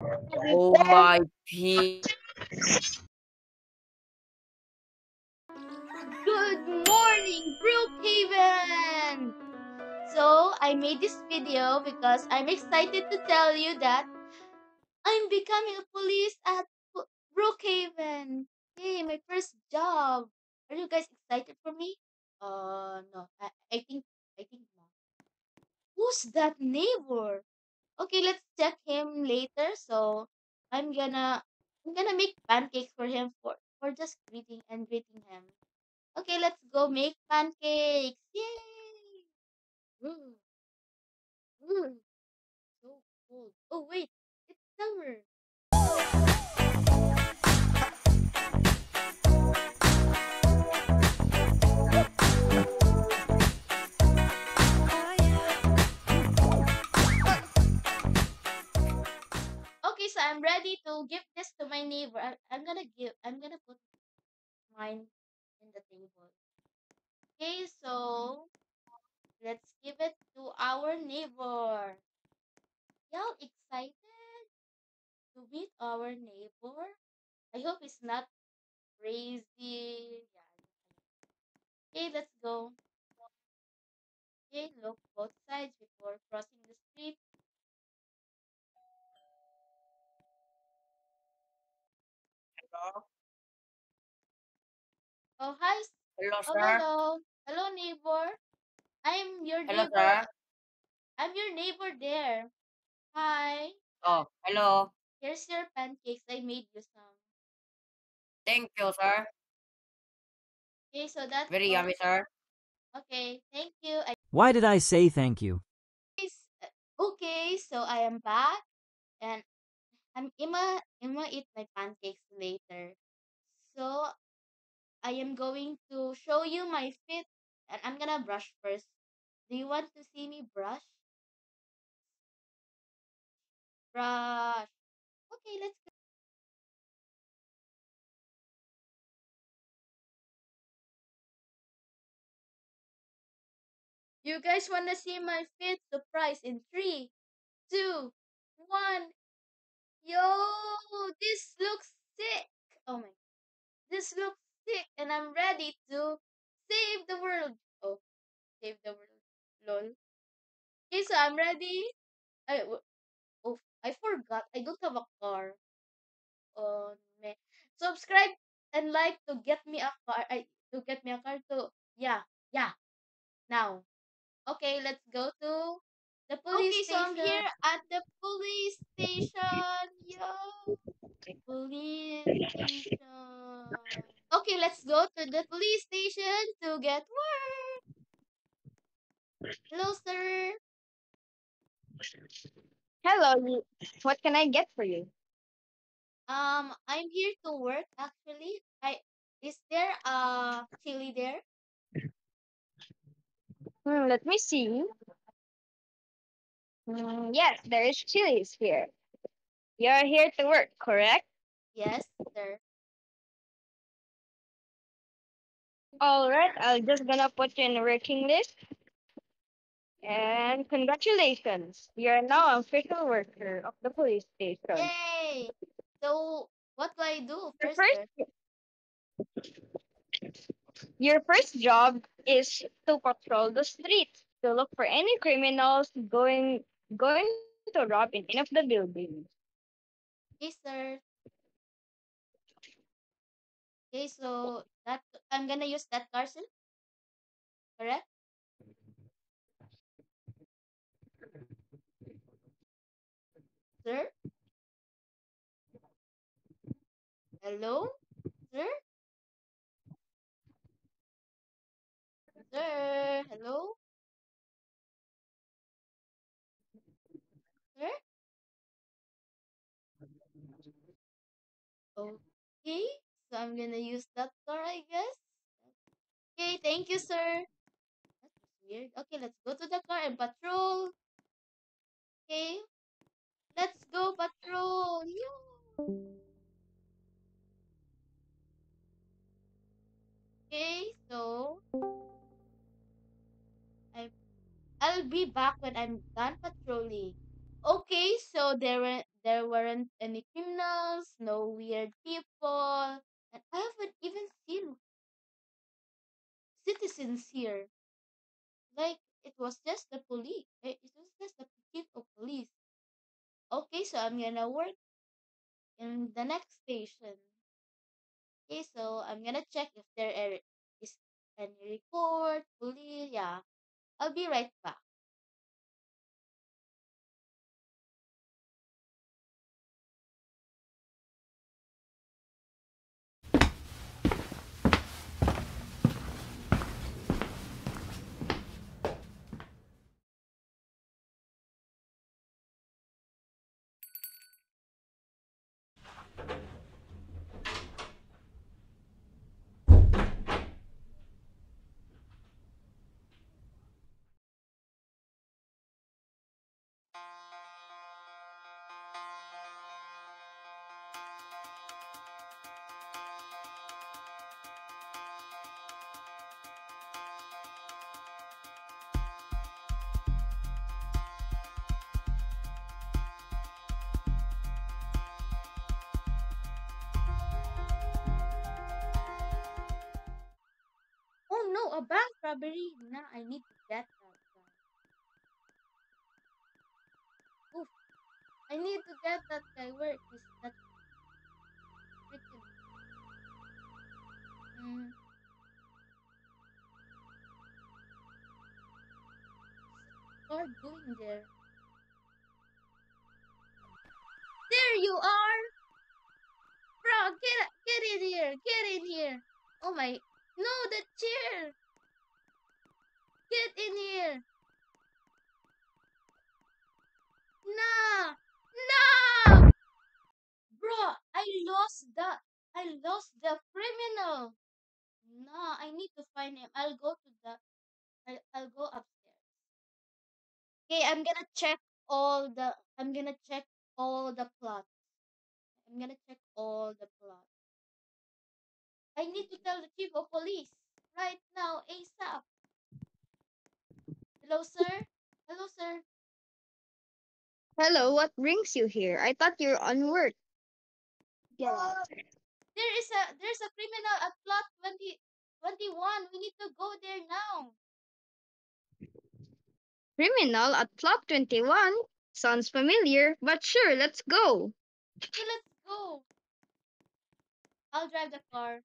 Oh my P. Good morning, Brookhaven! So, I made this video because I'm excited to tell you that I'm becoming a police at Brookhaven. Yay, my first job. Are you guys excited for me? No. I think not. Who's that neighbor? Okay, let's check him later. So, I'm gonna I'm gonna make pancakes for him for just greeting him. Okay, let's go make pancakes. Yay! Mm, mm, so cold. Oh wait, it's summer. Okay, so I'm ready to give this to my neighbor. I'm gonna put mine in the table. Okay, so let's give it to our neighbor. Y'all excited to meet our neighbor? I hope it's not crazy. Yeah. Okay, let's go. Okay, look both sides before crossing the street. Hello? Oh, hi. Hello, Oh, sir. hello. Hello, neighbor. I'm your Hello, neighbor. sir. I'm your neighbor there. Hi. Oh, hello. Here's your pancakes. I made you some. Thank you, sir. Okay, so that's Very all. yummy, sir. Okay, thank you. Why did I say thank you? Okay, so I am back and Emma eat my pancakes later. So I am going to show you my feet and I'm gonna brush first. Do you want to see me brush? Brush. Okay, let's go. You guys wanna see my feet? Surprise in three, two, one. Yo, this looks sick. Oh my, this looks sick, and I'm ready to save the world. Oh, save the world. Lol. Okay, so I'm ready. Oh, I forgot. I don't have a car. Oh, man. Subscribe and like to get me a car. To get me a car to. Yeah, yeah. Now. Okay, let's go to the police station. Okay, so I'm here at the police station. Yo, police station. Okay, let's go to the police station to get work. Hello, sir. Hello, what can I get for you? I'm here to work actually. I Is there a chili there? Let me see. Yes, there is chilies here. You're here to work, correct? Yes, sir. All right, I'm just gonna put you in the working list. And congratulations, you're now an official worker of the police station. Yay! So what do I do Your first, first, sir? your first job is to patrol the streets to look for any criminals going to rob in any of the buildings. Okay, sir. Okay, so that I'm gonna use that car, sir. Correct, sir? Hello, sir. Sir, hello, sir. Okay, so I'm gonna use that car, I guess. Okay, thank you, sir. That was weird. Okay, let's go to the car and patrol. Okay, let's go patrol. Yoo. Okay, so I I'll be back when I'm done patrolling. Okay, so there weren't any criminals, no weird people, and I haven't even seen citizens here. Like it was just the police. It was just the chief of police. Okay, so I'm gonna work in the next station. Okay, so I'm gonna check if is any report, police. Yeah, I'll be right back. Oh no, a bank robbery. Nah, I need to get that guy. Oof, I need to get that guy. Where is that freaking? Mm, what are doing there? There you are, bro. Get in here. Get in here. Oh my, no, the chair. Get in here. Nah, nah, bro. I lost the criminal. Nah, I need to find him. I'll go upstairs. Okay, I'm gonna check all the plots. I'm gonna check all the plots. I need to tell the chief of police right now, ASAP. Hello, sir. Hello, sir. Hello, what brings you here? I thought you were on work. Yeah. There's a criminal at plot 2021. We need to go there now. Criminal at Plot 21? Sounds familiar, but sure, let's go. Okay, let's go. I'll drive the car.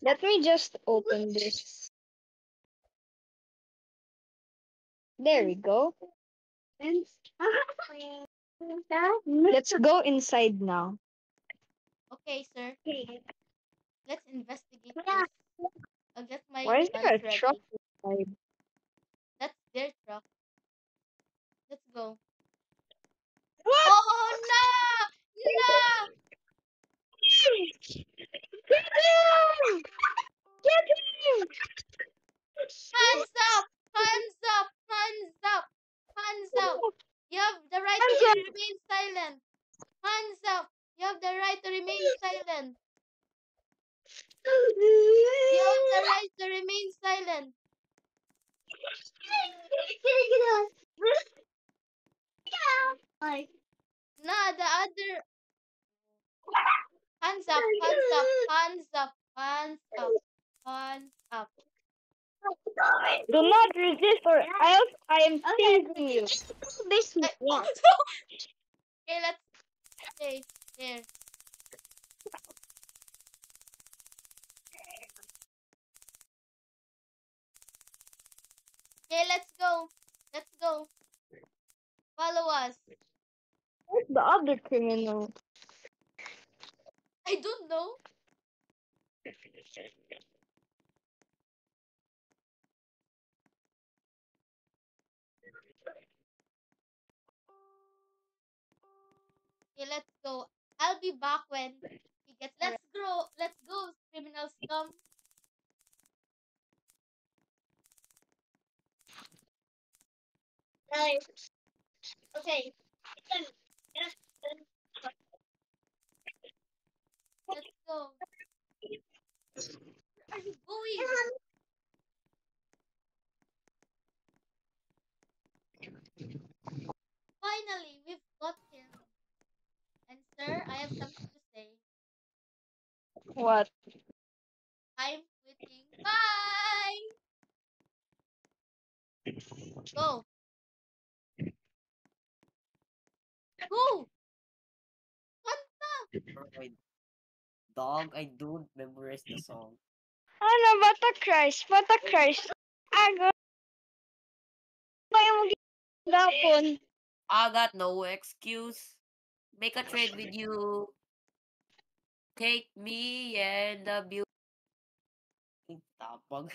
Let me just open this. There we go. Let's go inside now. Okay, sir. Let's investigate this. I'll get my Why is guns there a truck ready. inside? That's their truck. Let's go. What? Oh no! No! Get him! Get him! Hands up! Hands up! Hands up! Hands up! You have the right to Hands up! remain silent. Hands up! You have the right to remain silent. You have the right to remain silent. Nah, the other. Hands up! Hands up! Hands up! Hands up! Hands up! Do not resist or else I am seizing you. This I, oh, one. okay, let's stay there. Okay, let's go. Let's go. Follow us. Where's the other criminal? I don't know. Okay, let's go. I'll be back when he gets arrested. Let's grow. Let's go, criminals. Come. Okay. Let's go. Where are you going? Finally, we've got him. And sir, I have something to say. What? I'm quitting. Bye! Go. Go! Kanta! Alright. Dog, I don't memorize the song. Ano, Bata Christ? Bata Christ. Aga. Ba yung gapon? I got no excuse. Make a trade with you. Take me and the building. Tapang.